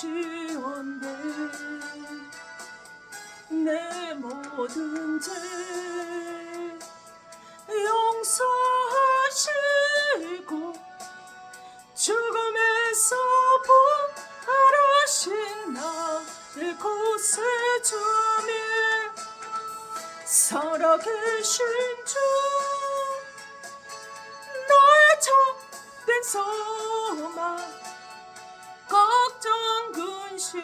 주시온대 내 모든 죄 용서하시고 죽음에서 부활하신 나를 구세주며 살아계신 주 나의 참된 소망 걱정 근심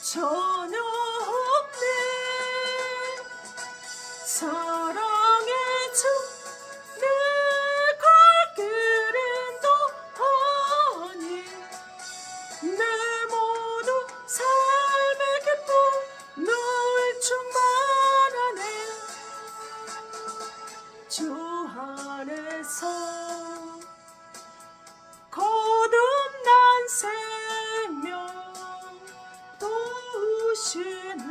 전혀 없네 사랑의 주 내 갈 길은 또하니 내 모든 삶의 기쁨 늘 충만하네 주 안에서 거듭난 생명 도우시는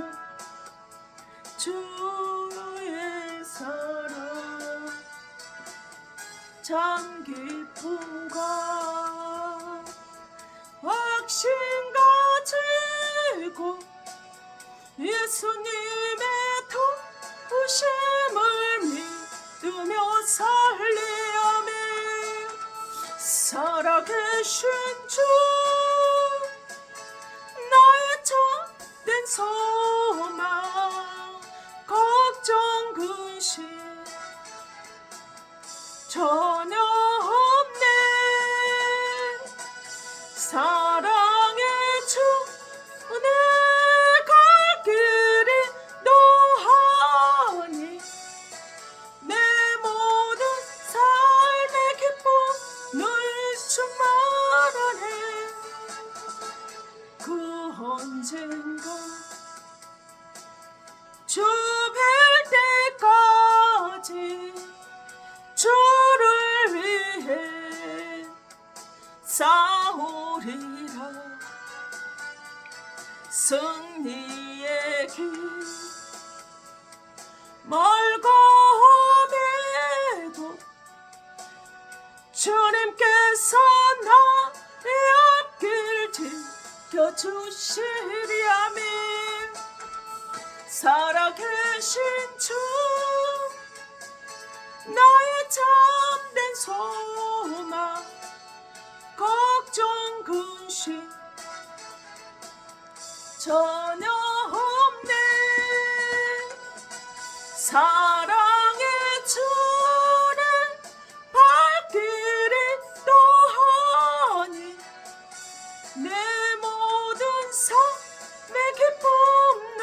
주의 사랑 참 기쁨과 확신 가지고 예수님의 도우심을 믿으며 살리오며 살아계신 주 나의 참된 소망 걱정 근심 전혀 없네 사랑의 주 내 갈 길이 노하니 내 모든 삶의 기쁨 늘 충만하네 그 언젠가 주 뵐 때까지 주를 위해 싸우리라 승리의 길 멀고 험해도 주님께서 나의 앞길 지켜주시리아멘 살아계신 주 나의 참된 소망 걱정 근심 전혀 없네 사랑의 주는 발길이 또하니 내 모든 삶의 기쁨은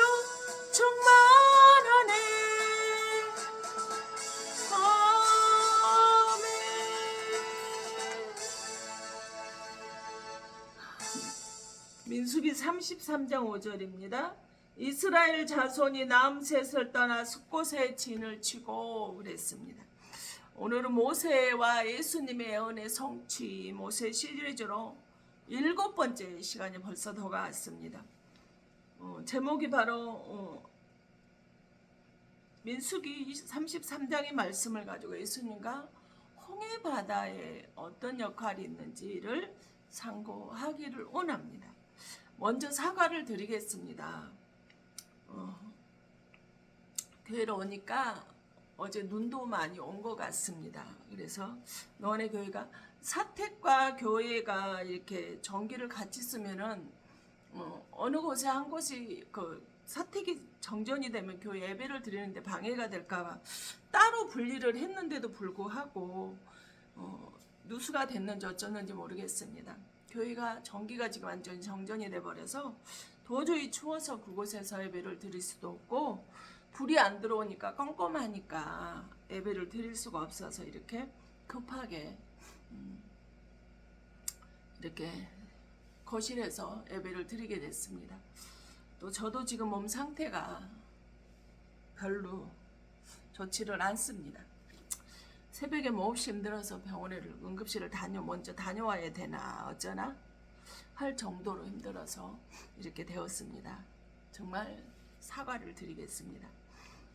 충만하네 아멘 민수기 33장 5절입니다. 이스라엘 자손이 남셋을 떠나 숫곳에 진을 치고 그랬습니다. 오늘은 모세와 예수님의 은혜 성취 모세 시리즈로 7번째 시간이 벌써 다가왔습니다. 제목이 바로 민수기 33장의 말씀을 가지고 예수님과 홍해 바다에 어떤 역할이 있는지를 상고하기를 원합니다. 먼저 사과를 드리겠습니다. 교회로 오니까 어제 눈도 많이 온 것 같습니다. 그래서 너네 교회가 사택과 교회가 이렇게 전기를 같이 쓰면은 어느 곳에 한 곳이 그 사택이 정전이 되면 교회 예배를 드리는데 방해가 될까봐 따로 분리를 했는데도 불구하고 누수가 됐는지 어쩌는지 모르겠습니다. 교회가 전기가 지금 완전히 정전이 돼버려서 도저히 추워서 그곳에서 예배를 드릴 수도 없고 불이 안 들어오니까 껌껌하니까 예배를 드릴 수가 없어서 이렇게 급하게 이렇게 거실에서 예배를 드리게 됐습니다. 또 저도 지금 몸 상태가 별로 좋지를 않습니다. 새벽에 몹시 힘들어서 병원에를 응급실을 먼저 다녀와야 되나 어쩌나 할 정도로 힘들어서 이렇게 되었습니다. 정말 사과를 드리겠습니다.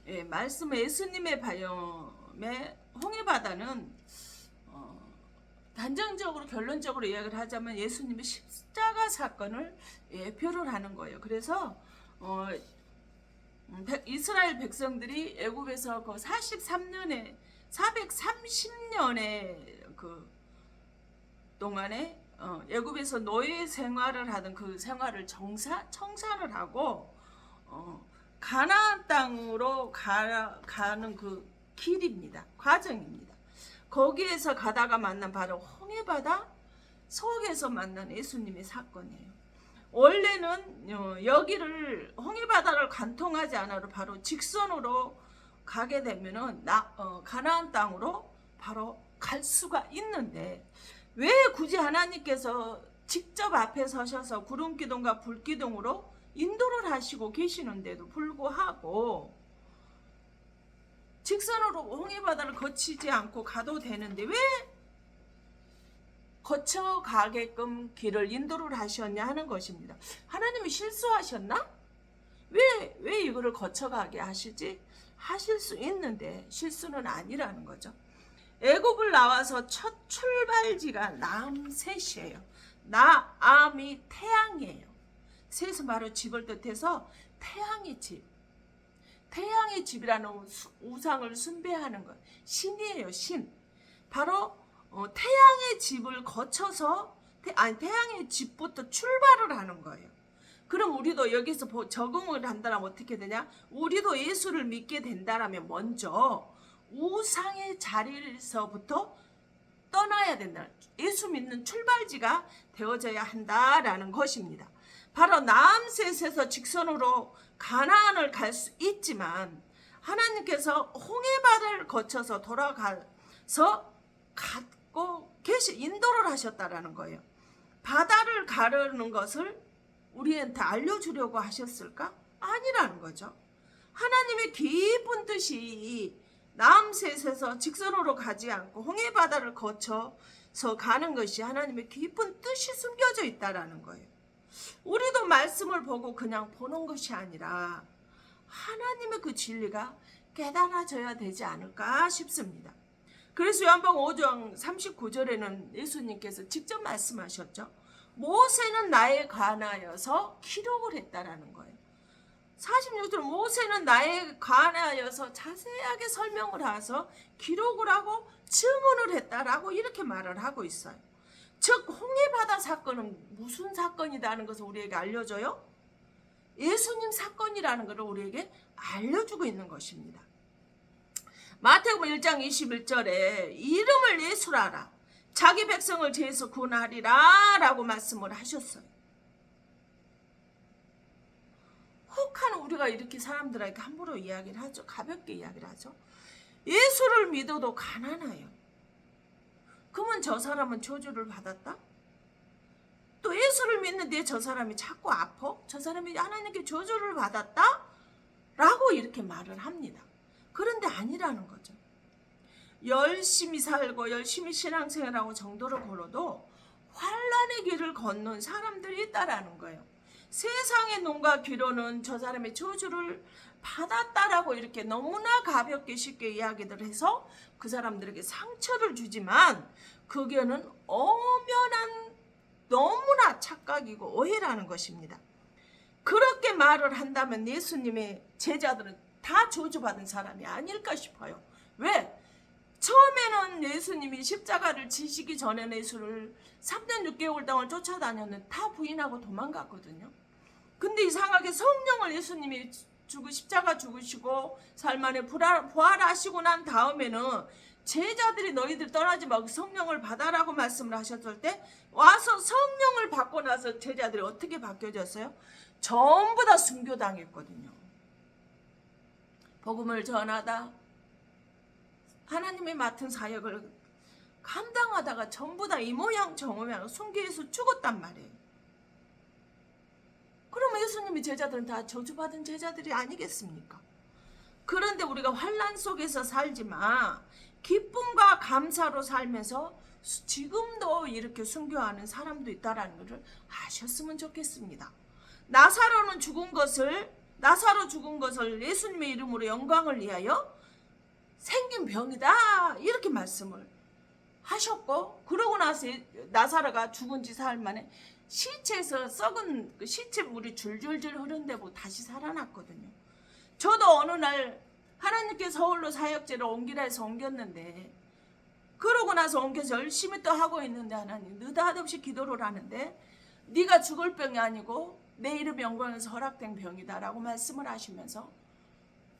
예, 말씀 예수님의 바염에 홍해바다는 단정적으로 결론적으로 이야기를 하자면 예수님의 십자가 사건을 예표를 하는 거예요. 그래서 이스라엘 백성들이 애굽에서 그 43년에 430년의 그 동안에 애굽에서 노예 생활을 하던 그 생활을 청산을 하고 가나안 땅으로 가는 그 길입니다. 과정입니다. 거기에서 가다가 만난 바로 홍해바다 속에서 만난 예수님의 사건이에요. 원래는 여기를 홍해바다를 관통하지 않아도 바로 직선으로 가게 되면은 가나안 땅으로 바로 갈 수가 있는데 왜 굳이 하나님께서 직접 앞에 서셔서 구름기둥과 불기둥으로 인도를 하시고 계시는데도 불구하고 직선으로 홍해바다를 거치지 않고 가도 되는데 왜 거쳐가게끔 길을 인도를 하셨냐 하는 것입니다. 하나님이 실수하셨나? 왜 이거를 거쳐가게 하시지? 하실 수 있는데 실수는 아니라는 거죠. 애굽을 나와서 첫 출발지가 남셋이에요. 나암이 태양이에요. 셋은 바로 집을 뜻해서 태양의 집. 태양의 집이라는 우상을 숭배하는 것. 신이에요, 신. 바로 태양의 집을 거쳐서 태양의 집부터 출발을 하는 거예요. 그럼 우리도 여기서 적응을 한다면 어떻게 되냐? 우리도 예수를 믿게 된다라면 먼저 우상의 자리에서부터 떠나야 된다. 예수 믿는 출발지가 되어져야 한다라는 것입니다. 바로 남셋에서 직선으로 가나안을 갈 수 있지만 하나님께서 홍해바다를 거쳐서 돌아가서 갖고 인도를 하셨다라는 거예요. 바다를 가르는 것을 우리한테 알려주려고 하셨을까? 아니라는 거죠. 하나님의 깊은 뜻이 남셋에서 직선으로 가지 않고 홍해바다를 거쳐서 가는 것이 하나님의 깊은 뜻이 숨겨져 있다라는 거예요. 우리도 말씀을 보고 그냥 보는 것이 아니라 하나님의 그 진리가 깨달아져야 되지 않을까 싶습니다. 그래서 요한복음 5장 39절에는 예수님께서 직접 말씀하셨죠. 모세는 나에 관하여서 기록을 했다라는 거예요. 46절 모세는 나에 관하여서 자세하게 설명을 해서 기록을 하고 증언을 했다라고 이렇게 말을 하고 있어요. 즉 홍해바다 사건은 무슨 사건이라는 것을 우리에게 알려줘요? 예수님 사건이라는 것을 우리에게 알려주고 있는 것입니다. 마태복음 1장 21절에 이름을 예수라라 자기 백성을 죄에서 구원하리라 라고 말씀을 하셨어요. 혹한 우리가 이렇게 사람들에게 함부로 이야기를 하죠. 가볍게 이야기를 하죠. 예수를 믿어도 가난해요. 그러면 저 사람은 저주를 받았다? 또 예수를 믿는데 저 사람이 자꾸 아파? 저 사람이 하나님께 저주를 받았다? 라고 이렇게 말을 합니다. 그런데 아니라는 거죠. 열심히 살고 열심히 신앙생활하고 정도를 걸어도 환난의 길을 걷는 사람들이 있다라는 거예요. 세상의 눈과 귀로는 저 사람의 저주를 받았다라고 이렇게 너무나 가볍게 쉽게 이야기를 해서 그 사람들에게 상처를 주지만 그게는 엄연한 너무나 착각이고 오해라는 것입니다. 그렇게 말을 한다면 예수님의 제자들은 다 저주받은 사람이 아닐까 싶어요. 왜? 처음에는 예수님이 십자가를 지시기 전에는 예수를 3년 6개월 동안 쫓아다녔는데 다 부인하고 도망갔거든요. 근데 이상하게 성령을 예수님이 십자가 죽으시고 살만에 부활하시고 난 다음에는 제자들이 너희들 떠나지 말고 성령을 받아라고 말씀을 하셨을 때 와서 성령을 받고 나서 제자들이 어떻게 바뀌어졌어요? 전부 다 순교당했거든요. 복음을 전하다 하나님의 맡은 사역을 감당하다가 전부 다 이 모양 저 모양 순교해서 죽었단 말이에요. 그러면 예수님의 제자들은 다 저주받은 제자들이 아니겠습니까? 그런데 우리가 환난 속에서 살지만 기쁨과 감사로 살면서 지금도 이렇게 순교하는 사람도 있다는 것을 아셨으면 좋겠습니다. 나사로 죽은 것을 예수님의 이름으로 영광을 위하여 생긴 병이다 이렇게 말씀을 하셨고, 그러고 나서 나사로가 죽은 지 사흘 만에 시체에서 썩은 그 시체 물이 줄줄줄 흐른데 보고 다시 살아났거든요. 저도 어느 날 하나님께 서울로 사역제를 옮기라 해서 옮겼는데, 그러고 나서 옮겨서 열심히 또 하고 있는데 하나님 느닷없이 기도를 하는데 네가 죽을 병이 아니고 내 이름 영광에서 허락된 병이다라고 말씀을 하시면서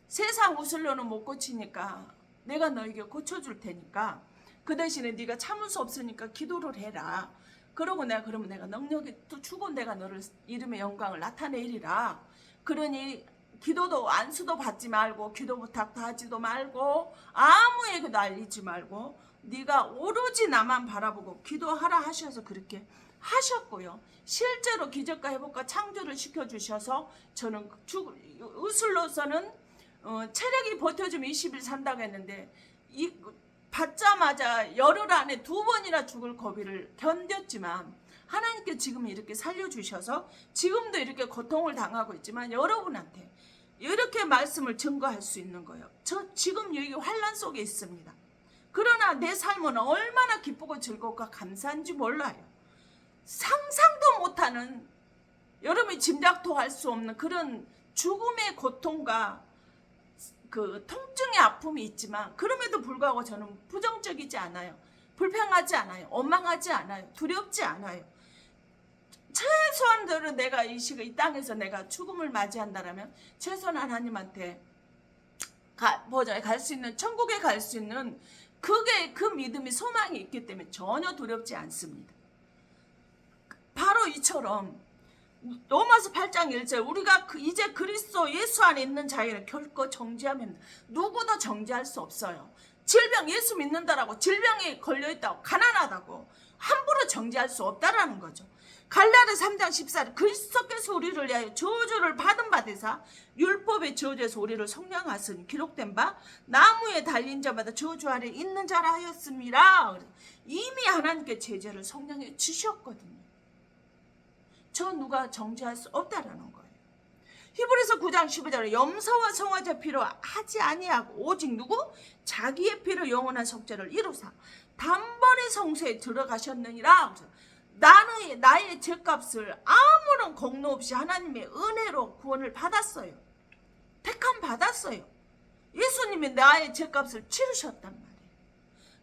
세상 우슬로는 못 고치니까 내가 너에게 고쳐줄 테니까 그 대신에 네가 참을 수 없으니까 기도를 해라. 그러고 그러면 내가 능력이 또 주고 내가 너를 이름의 영광을 나타내리라. 그러니 기도도 안수도 받지 말고 기도 부탁도 하지도 말고 아무에게도 알리지 말고 네가 오로지 나만 바라보고 기도하라 하셔서 그렇게 하셨고요. 실제로 기적과 회복과 창조를 시켜주셔서 저는 의술로서는 체력이 버텨주면 20일 산다고 했는데 받자마자 열흘 안에 2번이나 죽을 고비를 견뎠지만 하나님께 지금 이렇게 살려주셔서 지금도 이렇게 고통을 당하고 있지만 여러분한테 이렇게 말씀을 증거할 수 있는 거예요. 저 지금 여기 환난 속에 있습니다. 그러나 내 삶은 얼마나 기쁘고 즐겁고 감사한지 몰라요. 상상도 못하는, 여러분이 짐작도 할 수 없는 그런 죽음의 고통과 그 통증의 아픔이 있지만 그럼에도 불구하고 저는 부정적이지 않아요. 불평하지 않아요. 원망하지 않아요. 두렵지 않아요. 최소한대로 내가 이 땅에서 내가 죽음을 맞이한다면 최소한 하나님한테 갈 수 있는, 천국에 갈 수 있는 그게 그 믿음이 소망이 있기 때문에 전혀 두렵지 않습니다. 바로 이처럼 로마서 8장 1절 우리가 이제 그리스도 예수 안에 있는 자에게는 결코 정죄함입니다. 누구도 정죄할 수 없어요. 질병 예수 믿는다라고 질병에 걸려있다고 가난하다고 함부로 정죄할 수 없다라는 거죠. 갈라디아 3장 14절 그리스도께서 우리를 위하여 저주를 받은 바 되사 율법의 저주에서 우리를 속량하시니 기록된 바 나무에 달린 자마다 저주 아래 있는 자라 하였습니다. 이미 하나님께 제재를 속량해 주셨거든요. 저 누가 정죄할 수 없다라는 거예요. 히브리서 9장 15절에 염소와 송아지 피로 하지 아니하고 오직 누구? 자기의 피로 영원한 속죄를 이루사 단번에 성소에 들어가셨느니라. 나의 죄값을 아무런 공로 없이 하나님의 은혜로 구원을 받았어요. 택함 받았어요. 예수님이 나의 죄값을 치르셨단 말이에요.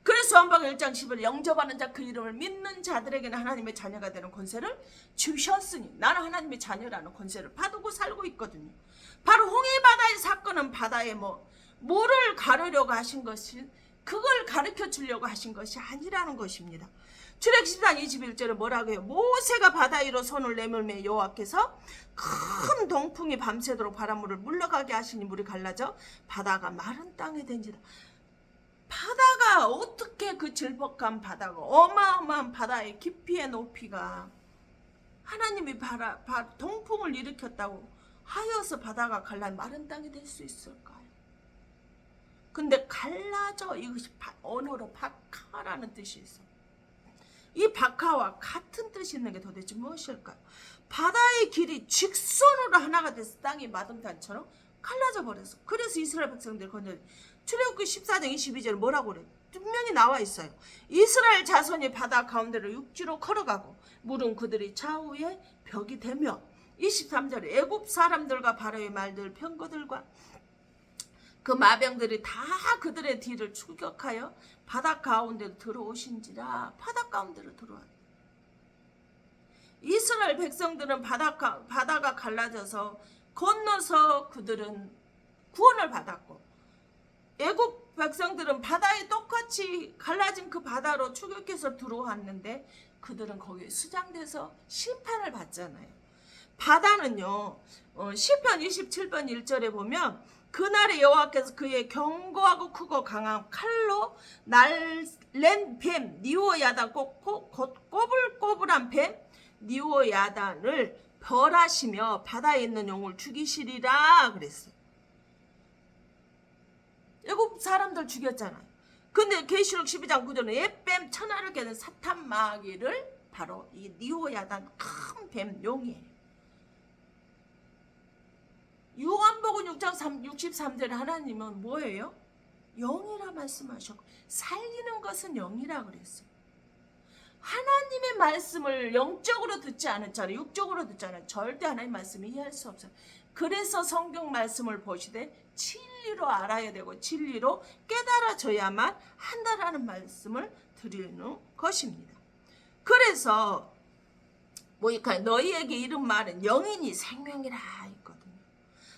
그래서 요한복음 1장 10절 영접하는 자 그 이름을 믿는 자들에게는 하나님의 자녀가 되는 권세를 주셨으니 나는 하나님의 자녀라는 권세를 받고 살고 있거든요. 바로 홍해바다의 사건은 바다에 뭐를 가르려고 하신 것이, 그걸 가르쳐 주려고 하신 것이 아니라는 것입니다. 출애굽 10장 21절에 뭐라고 해요? 모세가 바다 위로 손을 내밀매 여호와께서 큰 동풍이 밤새도록 바닷물을 물러가게 하시니 물이 갈라져 바다가 마른 땅이 된지라. 바다가 어떻게 그 질퍽한 바다가 어마어마한 바다의 깊이의 높이가 하나님이 동풍을 일으켰다고 하여서 바다가 갈라 마른 땅이 될 수 있을까요? 근데 갈라져, 이것이 언어로 바카라는 뜻이 있어요. 이 바카와 같은 뜻이 있는 게 도대체 무엇일까요? 바다의 길이 직선으로 하나가 돼서 땅이 마등탄처럼 갈라져 버렸어. 그래서 이스라엘 백성들 건져 출애굽기 14장 22절에 뭐라고 그래요? 분명히 나와 있어요. 이스라엘 자손이 바다 가운데로 육지로 걸어가고 물은 그들이 좌우에 벽이 되며 23절에 애굽 사람들과 바로의 말들 병거들과 그 마병들이 다 그들의 뒤를 추격하여 바다 가운데로 들어오신지라. 바다 가운데로 들어와요. 이스라엘 백성들은 바다가 갈라져서 건너서 그들은 구원을 받았고 애굽 백성들은 바다에 똑같이 갈라진 그 바다로 추격해서 들어왔는데 그들은 거기에 수장돼서 심판을 받잖아요. 바다는요, 시편 27편 1절에 보면 그날에 여호와께서 그의 견고하고 크고 강한 칼로 날랜 뱀 니오야단 꼬불꼬불한 뱀 니오야단을 벌하시며 바다에 있는 용을 죽이시리라 그랬어요. 애굽 사람들 죽였잖아요. 근데 계시록 12장 9절은 옛뱀 천하를 깨는 사탄 마귀를 바로 이 니오야단 큰 뱀 용이에요. 요한복음 6장 63절에 하나님은 뭐예요? 영이라 말씀하셨고 살리는 것은 영이라 그랬어요. 하나님의 말씀을 영적으로 듣지 않은 자는 육적으로 듣지 않은 절대 하나님의 말씀을 이해할 수 없어요. 그래서 성경 말씀을 보시되 진리로 알아야 되고 진리로 깨달아져야만 한다라는 말씀을 드리는 것입니다. 그래서 보니까 너희에게 이른 말은 영이니 생명이라 했거든요.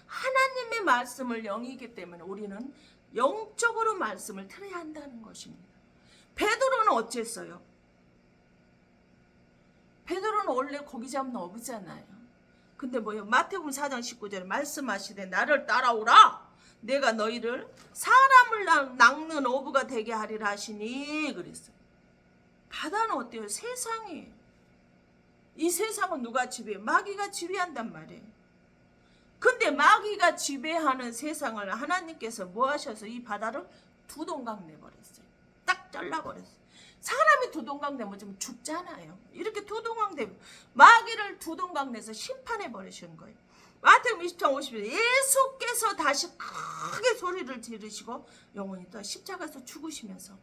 하나님의 말씀을 영이기 때문에 우리는 영적으로 말씀을 들어야 한다는 것입니다. 베드로는 어쨌어요? 베드로는 원래 고기 잡는 어부잖아요. 근데 뭐요? 마태복음 4장 19절에 말씀하시되 나를 따라오라. 내가 너희를 사람을 낚는 어부가 되게 하리라 하시니 그랬어요. 바다는 어때요? 세상이. 이 세상은 누가 지배해? 마귀가 지배한단 말이에요. 근데 마귀가 지배하는 세상을 하나님께서 뭐 하셔서 이 바다를 두 동강 내버렸어요. 딱 잘라버렸어요. 사람이 두 동강 내면 좀 죽잖아요. 이렇게 두 동강 내면 마귀를 두 동강 내서 심판해 버리신 거예요. 마태복음 20장 50절 예수께서 다시 크게 소리를 지르시고 영혼이 또 십자가에서 죽으시면서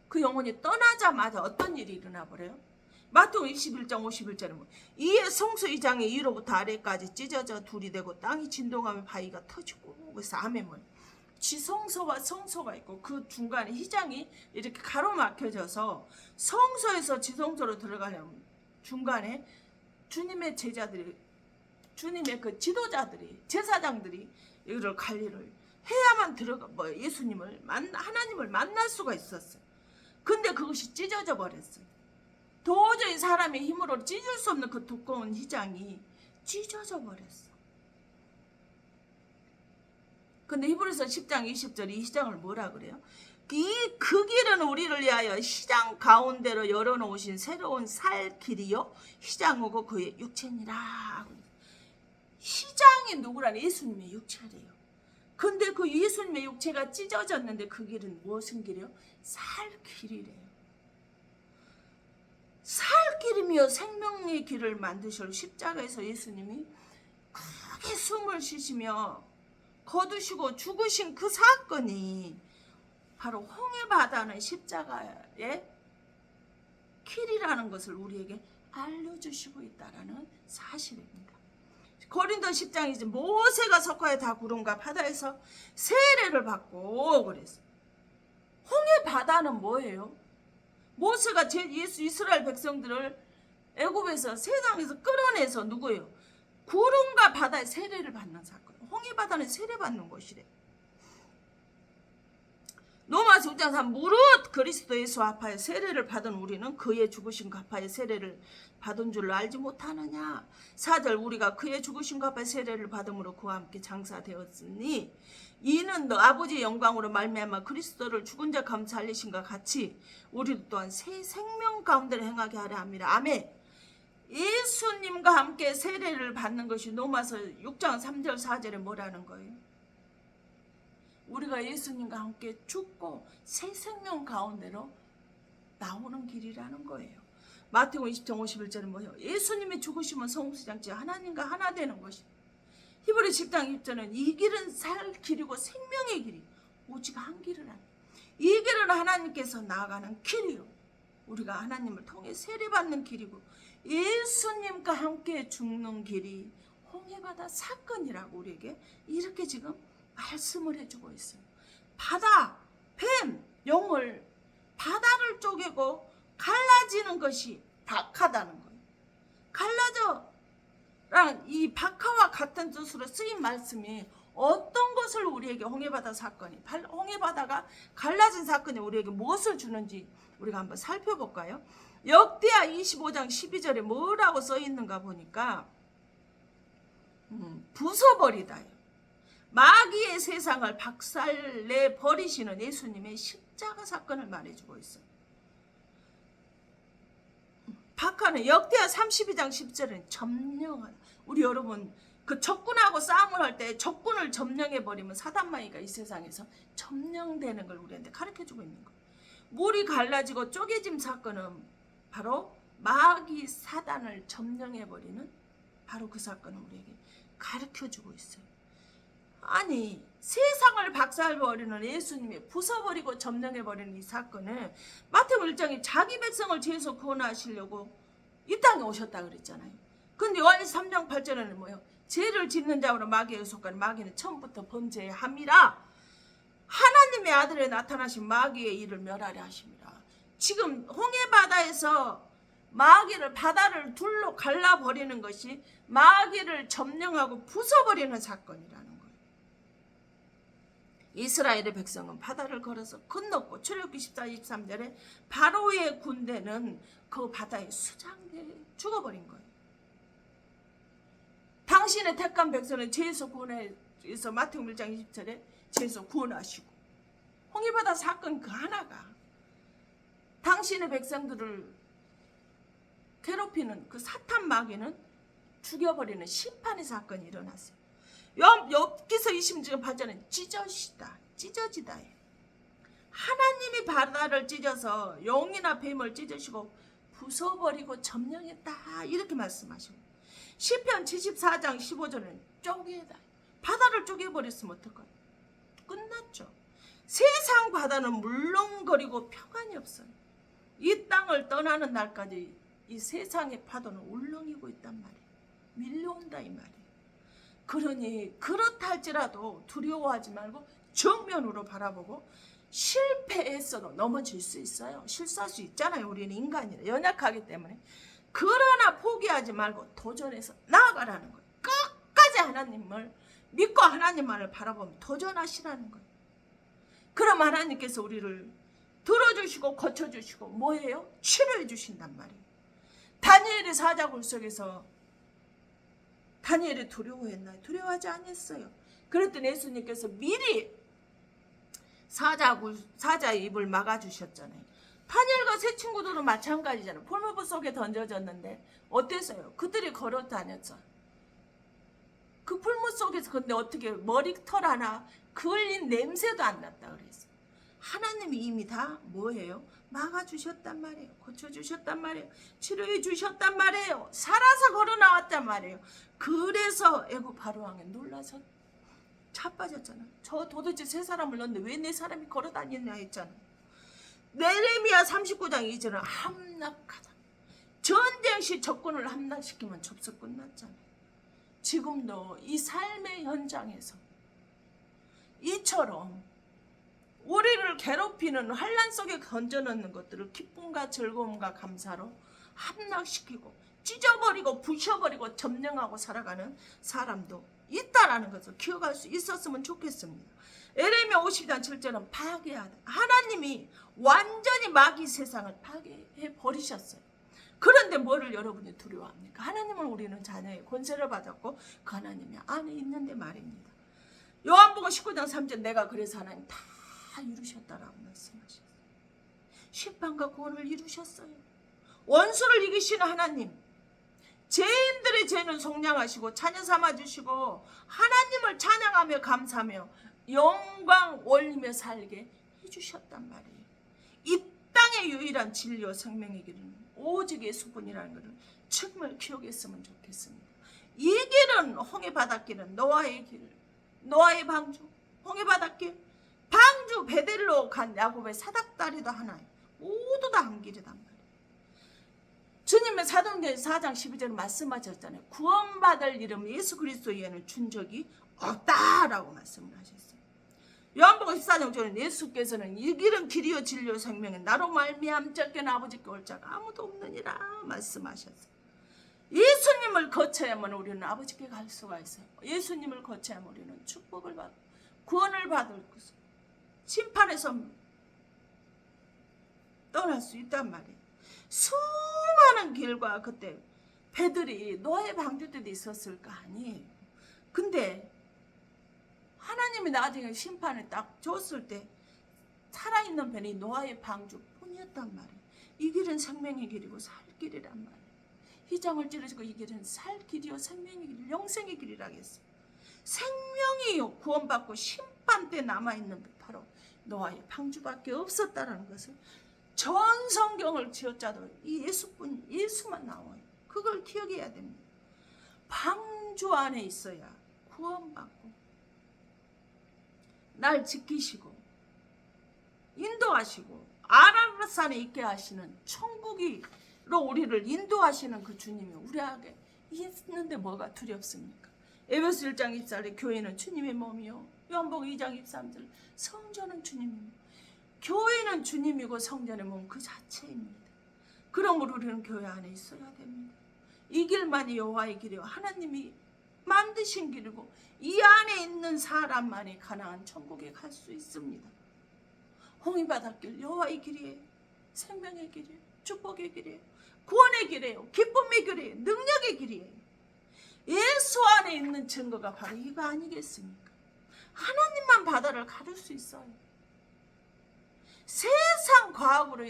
그 영혼이 떠나자마자 어떤 일이 일어나 버려요? 마태복음 21장 51절에 뭐 이에 성소 2장의 위로부터 아래까지 찢어져 둘이 되고 땅이 진동하며 바위가 터지고 그래서 아멘 뭐 지성소와 성소가 있고 그 중간에 휘장이 이렇게 가로막혀져서 성소에서 지성소로 들어가려면 중간에 주님의 제자들이 주님의 그 지도자들이 제사장들이 이걸 관리를 해야만 들어가 뭐 예수님을 하나님을 만날 수가 있었어요. 근데 그것이 찢어져 버렸어요. 도저히 사람의 힘으로 찢을 수 없는 그 두꺼운 휘장이 찢어져 버렸어. 근데 히브리서 10장 20절 이 휘장을 뭐라 그래요? 그 길은 우리를 위하여 휘장 가운데로 열어놓으신 새로운 살 길이요 휘장이고 그의 육체니라. 휘장이 누구라는 예수님의 육체래요. 근데 그 예수님의 육체가 찢어졌는데 그 길은 무슨 길이요? 살 길이래요. 살 길이며 생명의 길을 만드실 십자가에서 예수님이 크게 숨을 쉬시며 거두시고 죽으신 그 사건이 바로 홍해바다는 십자가의 길이라는 것을 우리에게 알려주시고 있다는 사실입니다. 고린도 10장이지 모세가 석화에 다 구름과 바다에서 세례를 받고 그랬어요. 홍해바다는 뭐예요? 모세가 이스라엘 백성들을 애굽에서 세상에서 끌어내서 누구예요? 구름과 바다에 세례를 받는 사건. 홍해바다는 세례받는 곳이래. 로마서 6장 3 무릇 그리스도 예수 아파에 세례를 받은 우리는 그의 죽으신 가파에 세례를 받은 줄 알지 못하느냐. 4절 우리가 그의 죽으신 가파에 세례를 받음으로 그와 함께 장사되었으니 이는 너 아버지의 영광으로 말미암아 그리스도를 죽은 자 가운데 살리신과 같이 우리도 또한 새 생명 가운데 행하게 하려 함이라. 아멘. 예수님과 함께 세례를 받는 것이 로마서 6장 3절 4절에 뭐라는 거예요? 우리가 예수님과 함께 죽고 새 생명 가운데로 나오는 길이라는 거예요. 마태복음 20장 51절은 뭐예요? 예수님의 죽으심은 성수장치 하나님과 하나 되는 것이. 히브리 10장 6절은 이 길은 살 길이고 생명의 길이 오직 한 길은 아니에요. 이 길은 하나님께서 나아가는 길이요. 우리가 하나님을 통해 세례받는 길이고 예수님과 함께 죽는 길이 홍해바다 사건이라고 우리에게 이렇게 지금 말씀을 해주고 있어요. 바다, 뱀, 영을 바다를 쪼개고 갈라지는 것이 박하다는 거예요. 갈라져. 라는 이 박하와 같은 뜻으로 쓰인 말씀이 어떤 것을 우리에게 홍해바다 사건이 홍해바다가 갈라진 사건이 우리에게 무엇을 주는지 우리가 한번 살펴볼까요? 역대하 25장 12절에 뭐라고 써 있는가 보니까 부숴버리다요. 마귀의 세상을 박살내 버리시는 예수님의 십자가 사건을 말해주고 있어요. 박하는 역대하 32장 10절은 점령하다. 우리 여러분 그 적군하고 싸움을 할 때 적군을 점령해버리면 사단마귀가 이 세상에서 점령되는 걸 우리한테 가르쳐주고 있는 거예요. 물이 갈라지고 쪼개짐 사건은 바로 마귀 사단을 점령해버리는 바로 그 사건을 우리에게 가르쳐주고 있어요. 아니 세상을 박살버리는 예수님이 부숴버리고 점령해버리는 이 사건은 마태복음 1장에 자기 백성을 죄에서 구원하시려고 이 땅에 오셨다 그랬잖아요. 근데 요한일서 3장 8절에는 뭐예요? 죄를 짓는 자로 마귀에 속한 마귀는 처음부터 범죄함이라 하나님의 아들에 나타나신 마귀의 일을 멸하려 하십니다. 지금 홍해바다에서 마귀를 바다를 둘로 갈라버리는 것이 마귀를 점령하고 부숴버리는 사건이라는 거예요. 이스라엘의 백성은 바다를 걸어서 건넜고 출애굽기 14, 23절에 바로의 군대는 그 바다에 수장돼 죽어버린 거예요. 당신의 택한 백성은 죄에서 구원해서 마태복음 1장 20절에 죄에서 구원하시고 홍해바다 사건 그 하나가 당신의 백성들을 괴롭히는 그 사탄 마귀는 죽여버리는 심판의 사건이 일어났어요. 엽기서 20장 8절은 찢어지다. 하나님이 바다를 찢어서 용이나 뱀을 찢으시고 부숴버리고 점령했다 이렇게 말씀하시고 시편 74장 15절은 쪼개다. 바다를 쪼개버렸으면 어떡해요? 끝났죠. 세상 바다는 물렁거리고 평안이 없어요. 이 땅을 떠나는 날까지 이 세상의 파도는 울렁이고 있단 말이에요. 밀려온다 이 말이에요. 그러니 그렇다 할지라도 두려워하지 말고 정면으로 바라보고 실패했어도 넘어질 수 있어요. 실수할 수 있잖아요. 우리는 인간이라 연약하기 때문에. 그러나 포기하지 말고 도전해서 나아가라는 거예요. 끝까지 하나님을 믿고 하나님만을 바라보면 도전하시라는 거예요. 그럼 하나님께서 우리를 들어주시고 고쳐주시고 뭐예요? 치료해 주신단 말이에요. 다니엘의 사자굴 속에서 다니엘이 두려워했나요? 두려워하지 않았어요. 그랬더니 예수님께서 미리 사자의 입을 막아주셨잖아요. 다니엘과 세 친구들도 마찬가지잖아요. 풀무불 속에 던져졌는데 어땠어요? 그들이 걸어 다녔죠. 그 풀무 속에서 근데 어떻게 머리털 하나 그을린 냄새도 안 났다 그랬어요. 하나님이 이미 다 뭐예요? 막아주셨단 말이에요. 고쳐주셨단 말이에요. 치료해 주셨단 말이에요. 살아서 걸어 나왔단 말이에요. 그래서 애굽 바로왕이 놀라서 자빠졌잖아. 저 도대체 세 사람을 넣는데 왜 네 사람이 걸어 다니냐 했잖아. 네레미야 39장 2절은 함락하다. 전쟁 시 적군을 함락시키면 접속 끝났잖아요. 지금도 이 삶의 현장에서 이처럼 우리를 괴롭히는 환난 속에 던져넣는 것들을 기쁨과 즐거움과 감사로 함락시키고 찢어버리고 부셔버리고 점령하고 살아가는 사람도 있다라는 것을 기억할 수 있었으면 좋겠습니다. 에레미야 50장 7절은 파괴하다. 하나님이 완전히 마귀 세상을 파괴해 버리셨어요. 그런데 뭐를 여러분이 두려워합니까? 하나님은 우리는 자녀의 권세를 받았고 그 하나님이 안에 있는데 말입니다. 요한복음 19장 3절 내가 그래서 하나님 다 이루셨다라고 말씀하셨어요. 심판과 구원을 이루셨어요. 원수를 이기시는 하나님, 죄인들의 죄는 속량하시고 자녀 삼아주시고 하나님을 찬양하며 감사하며 영광 올리며 살게 해주셨단 말이에요. 이 땅의 유일한 진리와 생명의 길은 오직 예수뿐이라는 것을 정말 기억했으면 좋겠습니다. 이 길은 홍해바닷길은 노아의 길, 노아의 방주, 홍해바닷길, 방주 베델로 간 야곱의 사닥다리도 하나예요. 모두 다 한 길이단 말이에요. 주님의 사도행전 4장 12절에 말씀하셨잖아요. 구원받을 이름 예수 그리스도 외에는 준 적이 없다라고 말씀을 하셨어요. 요한복음 14장 5절에 예수께서는 이 길은 길이요 진리요 생명은 나로 말미암 쫓겨나 아버지께 올 자가 아무도 없느니라 말씀하셨어요. 예수님을 거쳐야만 우리는 아버지께 갈 수가 있어요. 예수님을 거쳐야만 우리는 축복을 받고 구원을 받을 것을 심판에서 떠날 수 있단 말이에요. 수많은 길과 그때 배들이 노아의 방주 때도 있었을 거 아니에요. 근데 하나님이 나중에 심판을 딱 줬을 때 살아있는 배는 노아의 방주 뿐이었단 말이에요. 이 길은 생명의 길이고 살 길이란 말이에요. 휘장을 찌르시고 이 길은 살 길이요 생명의 길, 영생의 길이라고 했어요. 생명이 구원받고 심판 때 남아있는 배 바로 노아의 방주밖에 없었다라는 것을 전 성경을 지어짜도 이 예수뿐, 예수만 나와요. 그걸 기억해야 됩니다. 방주 안에 있어야 구원받고 날 지키시고 인도하시고 아라랏산에 있게 하시는 천국으로 우리를 인도하시는 그 주님이 우리에게 있는데 뭐가 두렵습니까? 에베소 1장 24절에 교회는 주님의 몸이요, 요한복음 2장 23절 성전은 주님입니다. 교회는 주님이고 성전의 몸 그 자체입니다. 그러므로 우리는 교회 안에 있어야 됩니다. 이 길만이 여호와의 길이요 하나님이 만드신 길이고 이 안에 있는 사람만이 가나안 천국에 갈 수 있습니다. 홍해바닷길 여호와의 길이에요. 생명의 길이에요. 축복의 길이에요. 구원의 길이에요. 기쁨의 길이에요. 능력의 길이에요. 예수 안에 있는 증거가 바로 이거 아니겠습니까? 하나님만 바다를 가를 수 있어요. 세상 과학으로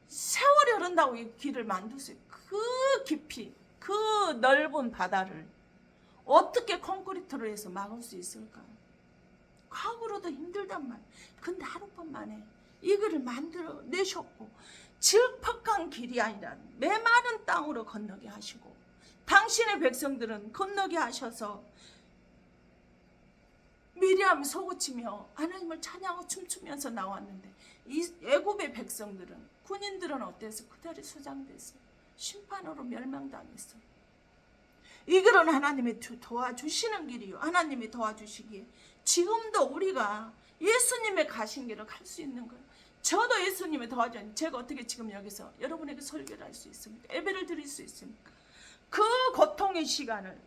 세월이 흐른다고 이 길을 만들 수 있어요. 그 깊이 그 넓은 바다를 어떻게 콘크리트로 해서 막을 수 있을까요? 과학으로도 힘들단 말이에요. 근데 하룻밤 만에 이 길을 만들어 내셨고 질퍽한 길이 아니라 메마른 땅으로 건너게 하시고 당신의 백성들은 건너게 하셔서 미리암이 소고치며 하나님을 찬양하고 춤추면서 나왔는데 이 애굽의 백성들은 군인들은 어땠어? 그대로 수장됐어요. 심판으로 멸망당했어요. 이 길은 하나님이 도와주시는 길이요. 하나님이 도와주시기에 지금도 우리가 예수님의 가신 길을 갈 수 있는 거예요. 저도 예수님의 도와주니 제가 어떻게 지금 여기서 여러분에게 설교를 할 수 있습니까? 예배를 드릴 수 있습니까? 그 고통의 시간을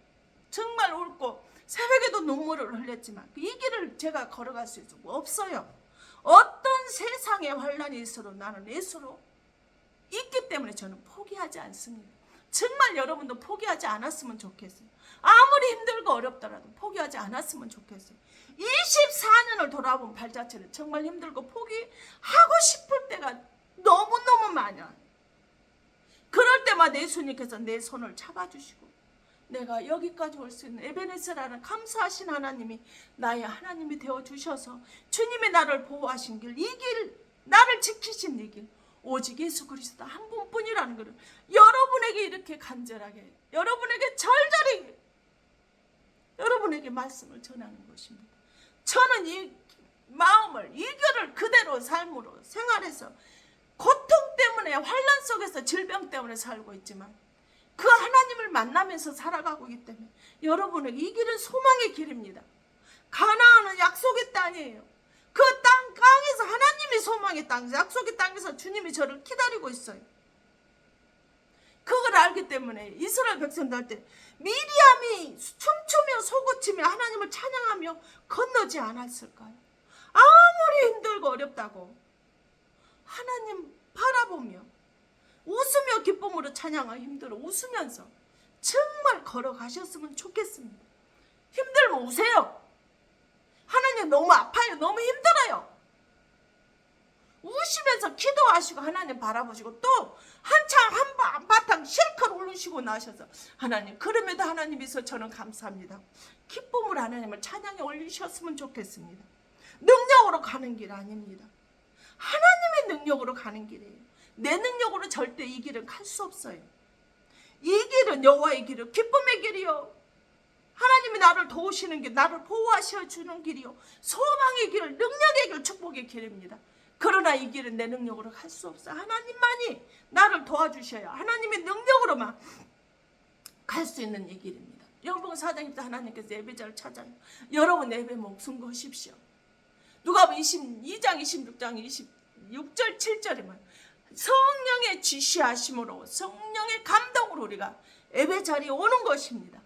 정말 울고 새벽에도 눈물을 흘렸지만 이 길을 제가 걸어갈 수 없어요. 어떤 세상의 환란이 있어도 나는 예수로 있기 때문에 저는 포기하지 않습니다. 정말 여러분도 포기하지 않았으면 좋겠어요. 아무리 힘들고 어렵더라도 포기하지 않았으면 좋겠어요. 24년을 돌아본 발자취는 정말 힘들고 포기하고 싶을 때가 너무너무 많아요. 그럴 때마다 예수님께서 내 손을 잡아주시고 내가 여기까지 올 수 있는 에베네스라는 감사하신 하나님이 나의 하나님이 되어주셔서 주님이 나를 보호하신 길, 이 길, 나를 지키신 이 길, 오직 예수 그리스도 한 분뿐이라는 것을 여러분에게 이렇게 간절하게, 여러분에게 절절히 여러분에게 말씀을 전하는 것입니다. 저는 이 마음을, 이 길을 그대로 삶으로 생활해서 고통 때문에, 환난 속에서 질병 때문에 살고 있지만 그 하나님을 만나면서 살아가고 있기 때문에 여러분에게 이 길은 소망의 길입니다. 가나안은 약속의 땅이에요. 그 땅에서 하나님이 소망의 땅, 약속의 땅에서 주님이 저를 기다리고 있어요. 그걸 알기 때문에 이스라엘 백성들 할 때 미리암이 춤추며 소고치며 하나님을 찬양하며 건너지 않았을까요? 아무리 힘들고 어렵다고 하나님 바라보며 웃으며 기쁨으로 찬양하기 힘들어 웃으면서 정말 걸어가셨으면 좋겠습니다. 힘들면 우세요. 하나님 너무 아파요. 너무 힘들어요. 우시면서 기도하시고 하나님 바라보시고 또 한창 한바탕 실컷 울으시고 나셔서 하나님, 그럼에도 하나님께서 저는 감사합니다. 기쁨으로 하나님을 찬양에 올리셨으면 좋겠습니다. 능력으로 가는 길 아닙니다. 하나님의 능력으로 가는 길이에요. 내 능력으로 절대 이 길은 갈 수 없어요. 이 길은 여호와의 길이요, 기쁨의 길이요, 하나님이 나를 도우시는 길, 나를 보호하셔 주는 길이요, 소망의 길, 능력의 길, 축복의 길입니다. 그러나 이 길은 내 능력으로 갈 수 없어. 하나님만이 나를 도와주셔야 하나님의 능력으로만 갈 수 있는 이 길입니다. 요한복음 4장에서 하나님께서 예배자를 찾아요. 여러분 예배 목숨 거십시오. 누가복음 22장 26장 26절 7절이면 성령의 지시하심으로, 성령의 감동으로 우리가 예배 자리에 오는 것입니다.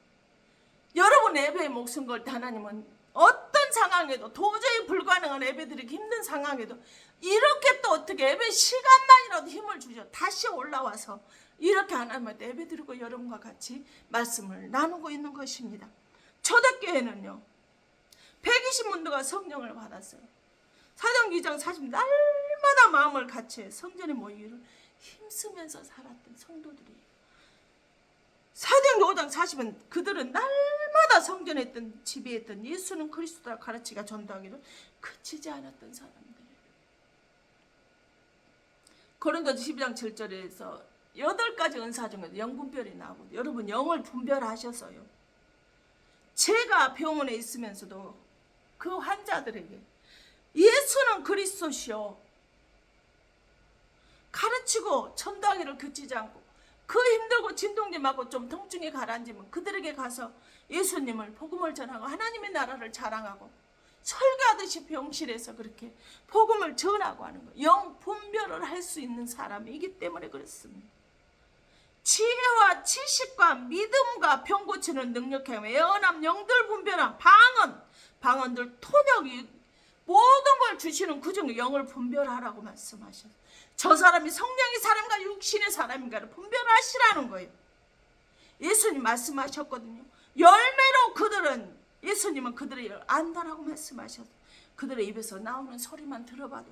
여러분 예배에 목숨 걸 때 하나님은 어떤 상황에도, 도저히 불가능한 예배드리기 힘든 상황에도 이렇게 또 어떻게 예배 시간만이라도 힘을 주죠. 다시 올라와서 이렇게 하나님한테 예배드리고 여러분과 같이 말씀을 나누고 있는 것입니다. 초대교회는요 120문도가 성령을 받았어요. 사도행전 2장 40 날마다 마음을 같이 성전에 모이기를 힘쓰면서 살았던 성도들이에요. 사도행전 5장 40은 그들은 날마다 성전에 있던 집에 있던 예수는 그리스도라 가르치가 전도하기를 그치지 않았던 사람들이에요. 고린도서 12장 7절에서 8가지 은사 중에서 영분별이 나오고, 여러분 영을 분별하셔서요, 제가 병원에 있으면서도 그 환자들에게 예수는 그리스도시요 가르치고 전도하기를 그치지 않고 그 힘들고 진통제하고 좀 통증이 가라앉으면 그들에게 가서 예수님을 복음을 전하고 하나님의 나라를 자랑하고 설교하듯이 병실에서 그렇게 복음을 전하고 하는 거예요. 영 분별을 할 수 있는 사람이기 때문에 그렇습니다. 지혜와 지식과 믿음과 병 고치는 능력하며 예언함, 영들 분별함, 방언들 통역이 모든 걸 주시는 그중 영을 분별하라고 말씀하셨어요. 저 사람이 성령의 사람과 육신의 사람인가를 분별하시라는 거예요. 예수님 말씀하셨거든요. 열매로 그들은 예수님은 그들의 열 안다라고 말씀하셨어요. 그들의 입에서 나오는 소리만 들어봐도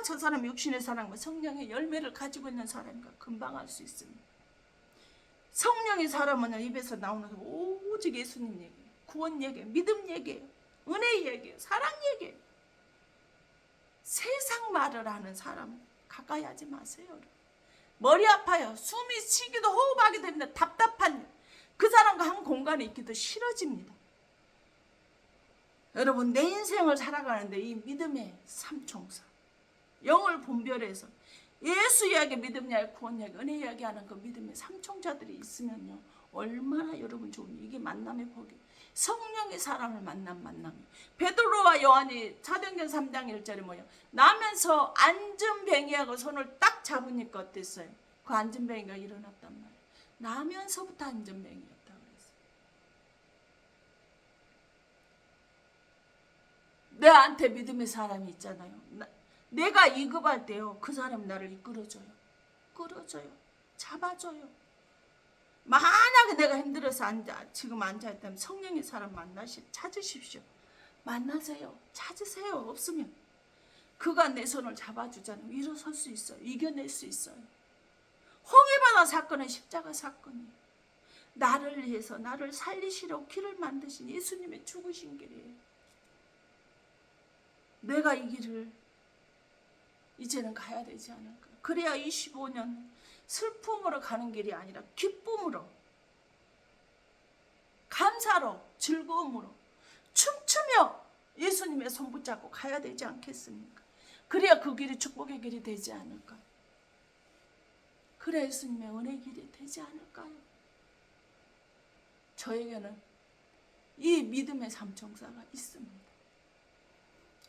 저 사람이 육신의 사람과 성령의 열매를 가지고 있는 사람인가 금방 알 수 있습니다. 성령의 사람은 입에서 나오는 오직 예수님 얘기, 구원 얘기, 믿음 얘기, 은혜 얘기, 사랑 얘기. 세상 말을 하는 사람 가까이 하지 마세요. 머리 아파요. 숨이 쉬기도 호흡하기 때문에 답답한 그 사람과 한 공간에 있기도 싫어집니다. 여러분, 내 인생을 살아가는데 이 믿음의 삼총사, 영을 분별해서 예수 이야기, 믿음 이야기, 구원 이야기, 은혜 이야기하는 그 믿음의 삼총자들이 있으면요, 얼마나 여러분 좋은, 이게 만남의 복이, 성령의 사람을 만남이. 베드로와 요한이 사도행전 3장 1절에 뭐예요? 나면서 안전뱅이하고 손을 딱 잡으니까 어땠어요? 그 안전뱅이가 일어났단 말이에요. 나면서부터 안전뱅이였다고 그랬어요. 내한테 믿음의 사람이 있잖아요. 내가 이급할 때요, 그 사람이 나를 이끌어줘요. 끌어줘요. 잡아줘요. 만약에 내가 힘들어서 지금 앉아있다면 성령의 사람 찾으십시오. 만나세요. 찾으세요. 없으면 그가 내 손을 잡아주잖아요. 일어설 수 있어요. 이겨낼 수 있어요. 홍해바다 사건은 십자가 사건이에요. 나를 위해서 나를 살리시려고 길을 만드신 예수님의 죽으신 길이에요. 내가 이 길을 이제는 가야 되지 않을까. 그래야 25년 슬픔으로 가는 길이 아니라 기쁨으로, 감사로, 즐거움으로 춤추며 예수님의 손 붙잡고 가야 되지 않겠습니까? 그래야 그 길이 축복의 길이 되지 않을까요? 그래야 예수님의 은혜의 길이 되지 않을까요? 저에게는 이 믿음의 삼총사가 있습니다.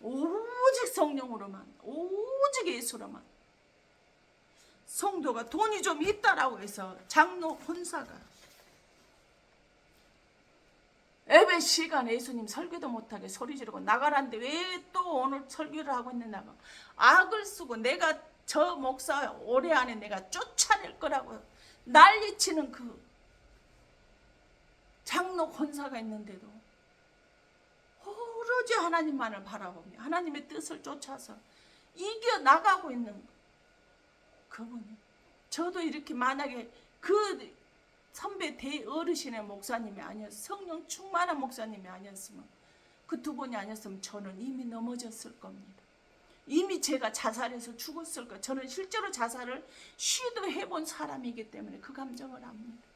오직 성령으로만, 오직 예수로만. 성도가 돈이 좀 있다라고 해서 장로 권사가 예배 시간에 예수님 설교도 못하게 소리 지르고 나가라는데 왜 또 오늘 설교를 하고 있느냐고 악을 쓰고 내가 저 목사 올해 안에 내가 쫓아낼 거라고 난리치는 그 장로 권사가 있는데도 오로지 하나님만을 바라보며 하나님의 뜻을 쫓아서 이겨나가고 있는 그분이, 저도 이렇게 만약에 그 선배 대어르신의 목사님이 아니었으면, 성령 충만한 목사님이 아니었으면, 그 두 분이 아니었으면 저는 이미 넘어졌을 겁니다. 이미 제가 자살해서 죽었을 거예요. 저는 실제로 자살을 시도해본 사람이기 때문에 그 감정을 압니다.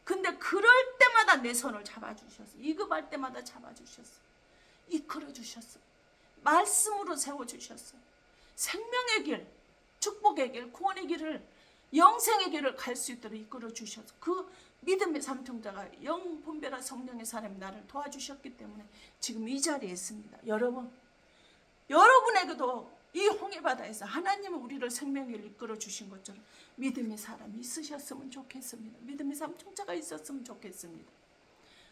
근데 그럴 때마다 내 손을 잡아주셨어요. 이급할 때마다 잡아주셨어요. 이끌어주셨어요. 말씀으로 세워주셨어요. 생명의 길, 축복의 길, 구원의 길을, 영생의 길을 갈 수 있도록 이끌어주셔서 그 믿음의 삼총자가 영 분별한 성령의 사람이 나를 도와주셨기 때문에 지금 이 자리에 있습니다. 여러분에게도 이 홍해바다에서 하나님은 우리를 생명의 길을 이끌어주신 것처럼 믿음의 사람이 있으셨으면 좋겠습니다. 믿음의 삼총자가 있었으면 좋겠습니다.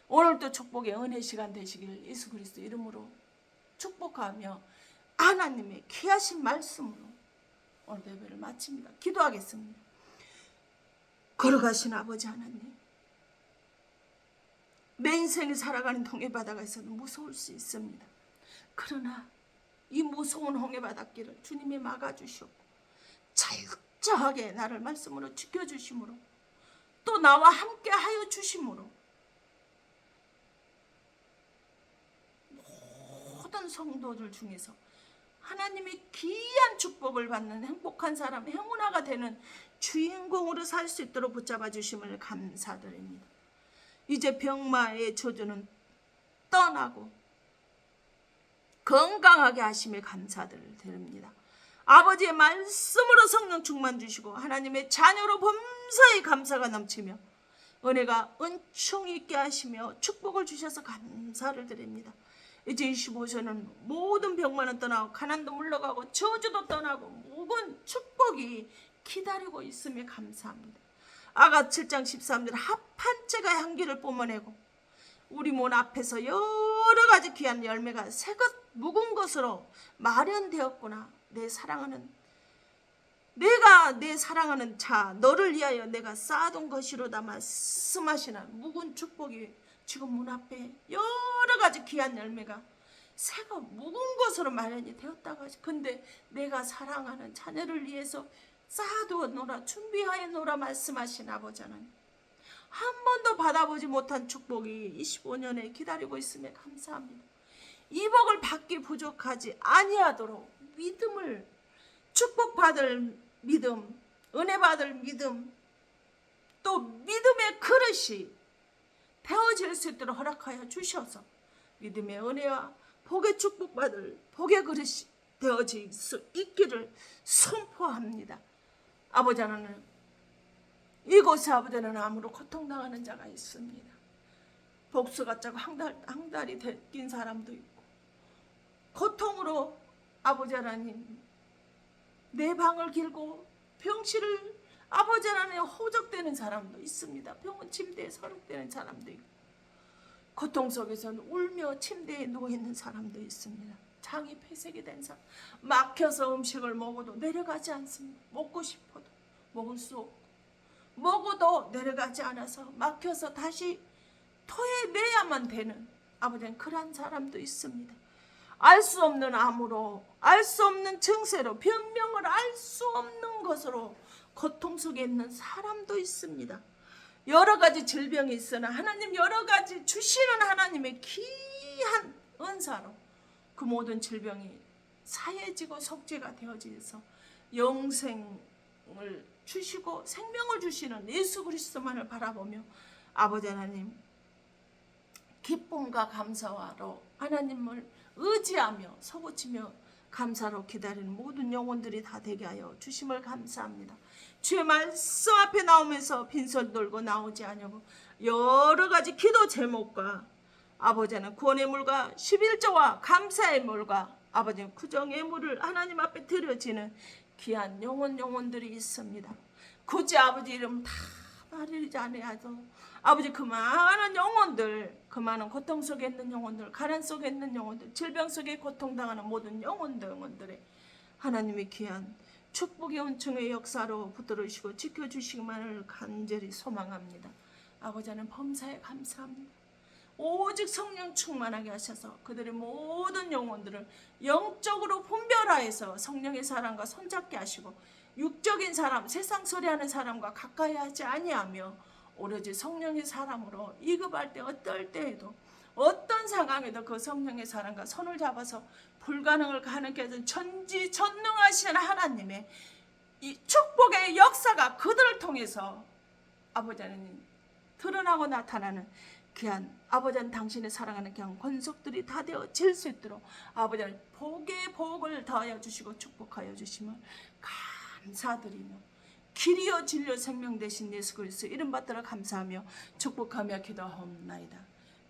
오늘도 축복의 은혜 시간 되시길 예수 그리스도 이름으로 축복하며 하나님의 귀하신 말씀으로 오늘 예배를 마칩니다. 기도하겠습니다. 걸어가신 아버지 하나님, 내 인생이 살아가는 홍해바다에서는 무서울 수 있습니다. 그러나 이 무서운 홍해바닷길을 주님이 막아주셨고 철저하게 나를 말씀으로 지켜주심으로 또 나와 함께 하여 주심으로 모든 성도들 중에서 하나님의 귀한 축복을 받는 행복한 사람, 행운아가 되는 주인공으로 살 수 있도록 붙잡아 주심을 감사드립니다. 이제 병마의 저주는 떠나고 건강하게 하심에 감사를 드립니다. 아버지의 말씀으로 성령 충만 주시고 하나님의 자녀로 범사에 감사가 넘치며 은혜가 은총 있게 하시며 축복을 주셔서 감사를 드립니다. 이제 25세는 모든 병만은 떠나고 가난도 물러가고 저주도 떠나고 모든 축복이 기다리고 있음에 감사합니다. 아가 7장 13절 합한 채가 향기를 뿜어내고 우리 문 앞에서 여러 가지 귀한 열매가 새것 묵은 것으로 마련되었구나. 내 사랑하는 자 너를 위하여 내가 쌓아둔 것이로다 말씀하시는 묵은 축복이 지금 문 앞에 여러 가지 귀한 열매가 새거 묵은 것으로 마련이 되었다고 하지. 근데 내가 사랑하는 자녀를 위해서 쌓아두었노라 준비하였노라 말씀하신 아버지 하나님, 한 번도 받아보지 못한 축복이 25년에 기다리고 있음에 감사합니다. 이 복을 받기 부족하지 아니하도록 믿음을 축복받을 믿음, 은혜 받을 믿음, 또 믿음의 그릇이 되어질 수 있도록 허락하여 주셔서 믿음의 은혜와 복의 축복받을 복의 그릇이 되어질 수 있기를 선포합니다. 아버지 하나님, 이곳에 아버지 하나님 암으로 고통당하는 자가 있습니다. 복수가 짜고 항달이 낀 사람도 있고 고통으로 아버지 하나님 내 방을 길고 병실을 아버지 하나님 호적되는 사람도 있습니다. 병원 침대에 서력되는 사람도 있고 고통 속에서는 울며 침대에 누워있는 사람도 있습니다. 장이 폐색이 된 사람, 막혀서 음식을 먹어도 내려가지 않습니다. 먹고 싶어도 먹을 수 없고 먹어도 내려가지 않아서 막혀서 다시 토해내야만 되는 아버지는 그런 사람도 있습니다. 알 수 없는 암으로, 알 수 없는 증세로, 변명을 알 수 없는 것으로 고통 속에 있는 사람도 있습니다. 여러 가지 질병이 있으나 하나님 여러 가지 주시는 하나님의 귀한 은사로 그 모든 질병이 사해지고 속죄가 되어져서 영생을 주시고 생명을 주시는 예수 그리스도만을 바라보며 아버지 하나님 기쁨과 감사로 하나님을 의지하며 서고치며 감사로 기다리는 모든 영혼들이 다 되게 하여 주심을 감사합니다. 주의 말씀 앞에 나오면서 빈손 들고 나오지 않냐고 여러 가지 기도 제목과 아버지는 구원의 물과 11조와 감사의 물과 아버지는 구정의 물을 하나님 앞에 드려지는 귀한 영혼들이 있습니다. 굳이 아버지 이름 다 말하지 않아도 아버지 그 많은 영혼들, 그 많은 고통 속에 있는 영혼들, 가난 속에 있는 영혼들, 질병 속에 고통당하는 모든 영혼들의 하나님의 귀한 축복의 은총의 역사로 붙들으시고 지켜주시기만을 간절히 소망합니다. 아버지 하나님 범사에 감사합니다. 오직 성령 충만하게 하셔서 그들의 모든 영혼들을 영적으로 분별하여서 성령의 사람과 손잡게 하시고 육적인 사람, 세상 소리하는 사람과 가까이 하지 아니하며 오로지 성령의 사람으로 이급할 때 어떨 때에도 어떤 상황에도 그 성령의 사람과 손을 잡아서 불가능을 가능케 하는 전지전능하신 하나님의 이 축복의 역사가 그들을 통해서 아버지 하나님 드러나고 나타나는 귀한 아버지 하나님 당신의 사랑하는 귀한 권속들이 다 되어질 수 있도록 아버지 하나님 복의 복을 더하여 주시고 축복하여 주심을 감사드리며 길이요 진리요 생명 되신 예수 그리스도 이름 받들어 감사하며 축복하며 기도하옵나이다.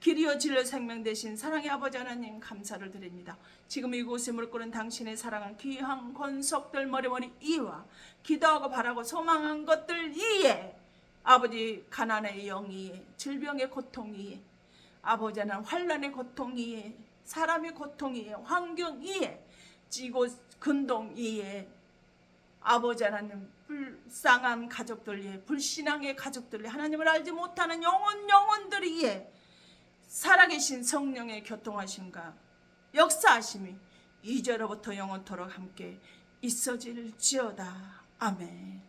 길이요 진리요 생명 되신 사랑의 아버지 하나님 감사를 드립니다. 지금 이곳에 물끄는 당신의 사랑은 귀한 권속들 머리머리 이와 기도하고 바라고 소망한 것들 이에 아버지 가난의 영 이에 질병의 고통 이에 아버지 하나님 환난의 고통 이에 사람의 고통 이에 환경 이에 찌고 근동 이에 아버지 하나님 불쌍한 가족들 위해 불신앙의 가족들 위해 하나님을 알지 못하는 영혼들 위해 살아계신 성령의 교통하심과 역사하심이 이제로부터 영원토록 함께 있어질지어다. 아멘.